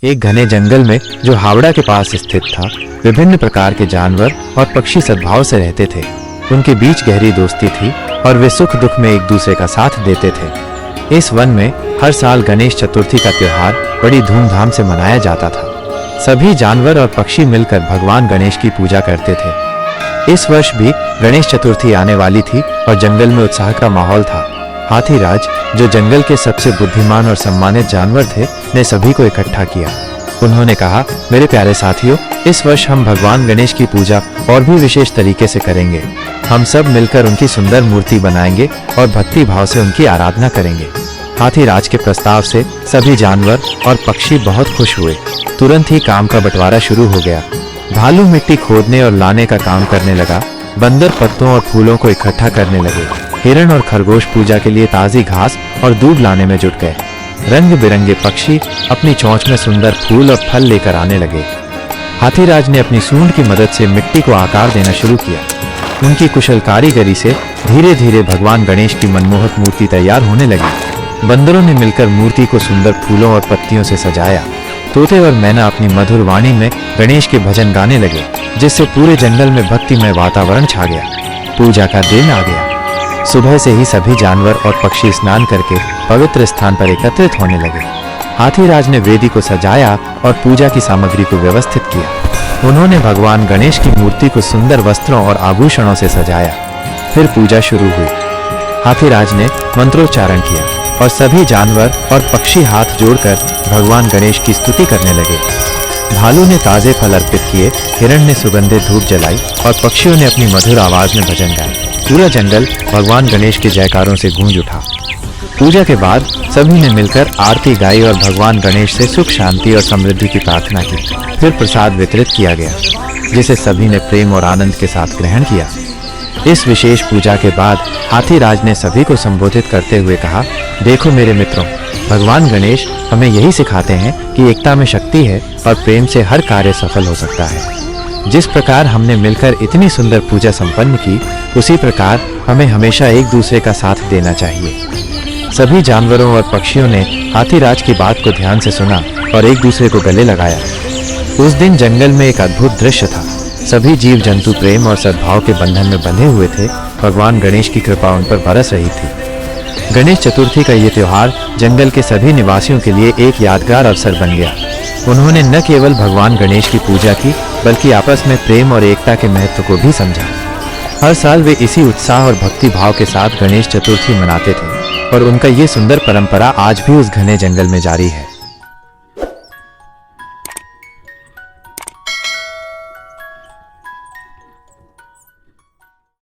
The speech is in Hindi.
एक घने जंगल में जो हावड़ा के पास स्थित था, विभिन्न प्रकार के जानवर और पक्षी सद्भाव से रहते थे। उनके बीच गहरी दोस्ती थी और वे सुख दुख में एक दूसरे का साथ देते थे। इस वन में हर साल गणेश चतुर्थी का त्योहार बड़ी धूमधाम से मनाया जाता था। सभी जानवर और पक्षी मिलकर भगवान गणेश की पूजा करते थे। इस वर्ष भी गणेश चतुर्थी आने वाली थी और जंगल में उत्साह का माहौल था। हाथीराज, जो जंगल के सबसे बुद्धिमान और सम्मानित जानवर थे, ने सभी को इकट्ठा किया। उन्होंने कहा, मेरे प्यारे साथियों, इस वर्ष हम भगवान गणेश की पूजा और भी विशेष तरीके से करेंगे। हम सब मिलकर उनकी सुंदर मूर्ति बनाएंगे और भक्ति भाव से उनकी आराधना करेंगे। हाथीराज के प्रस्ताव से सभी जानवर और पक्षी बहुत खुश हुए। तुरंत ही काम का बंटवारा शुरू हो गया। भालू मिट्टी खोदने और लाने का काम करने लगा। बंदर पत्तों और फूलों को इकट्ठा करने लगे। हिरण और खरगोश पूजा के लिए ताज़ी घास और दूध लाने में जुट गए। रंग बिरंगे पक्षी अपनी चोंच में सुंदर फूल और फल लेकर आने लगे। हाथीराज ने अपनी सूंड की मदद से मिट्टी को आकार देना शुरू किया। उनकी कुशल कारीगरी से धीरे धीरे भगवान गणेश की मनमोहक मूर्ति तैयार होने लगी। बंदरों ने मिलकर मूर्ति को सुंदर फूलों और पत्तियों से सजाया। तोते और मैना अपनी मधुर वाणी में गणेश के भजन गाने लगे, जिससे पूरे जंगल में भक्तिमय वातावरण छा गया। पूजा का दिन आ गया। सुबह से ही सभी जानवर और पक्षी स्नान करके पवित्र स्थान पर एकत्रित होने लगे। हाथीराज ने वेदी को सजाया और पूजा की सामग्री को व्यवस्थित किया। उन्होंने भगवान गणेश की मूर्ति को सुंदर वस्त्रों और आभूषणों से सजाया। फिर पूजा शुरू हुई। हाथीराज ने मंत्रोच्चारण किया और सभी जानवर और पक्षी हाथ जोड़कर भगवान गणेश की स्तुति करने लगे। भालू ने ताजे फल अर्पित किए, हिरण ने सुगंधित धूप जलाई और पक्षियों ने अपनी मधुर आवाज में भजन गाए। पूरा जंगल भगवान गणेश के जयकारों से गूंज उठा। पूजा के बाद सभी ने मिलकर आरती गाई और भगवान गणेश से सुख शांति और समृद्धि की प्रार्थना की। फिर प्रसाद वितरित किया गया, जिसे सभी ने प्रेम और आनंद के साथ ग्रहण किया। इस विशेष पूजा के बाद हाथीराज ने सभी को संबोधित करते हुए कहा, देखो मेरे मित्रों, भगवान गणेश हमें यही सिखाते हैं कि एकता में शक्ति है और प्रेम से हर कार्य सफल हो सकता है। जिस प्रकार हमने मिलकर इतनी सुंदर पूजा संपन्न की, उसी प्रकार हमें हमेशा एक दूसरे का साथ देना चाहिए। सभी जानवरों और पक्षियों ने हाथीराज की बात को ध्यान से सुना और एक दूसरे को गले लगाया। उस दिन जंगल में एक अद्भुत दृश्य था। सभी जीव जंतु प्रेम और सद्भाव के बंधन में बंधे हुए थे। भगवान गणेश की कृपा उन पर बरस रही थी। गणेश चतुर्थी का ये त्योहार जंगल के सभी निवासियों के लिए एक यादगार अवसर बन गया। उन्होंने न केवल भगवान गणेश की पूजा की, बल्कि आपस में प्रेम और एकता के महत्व को भी समझा। हर साल वे इसी उत्साह और भक्ति भाव के साथ गणेश चतुर्थी मनाते थे और उनका ये सुंदर परंपरा आज भी उस घने जंगल में जारी है।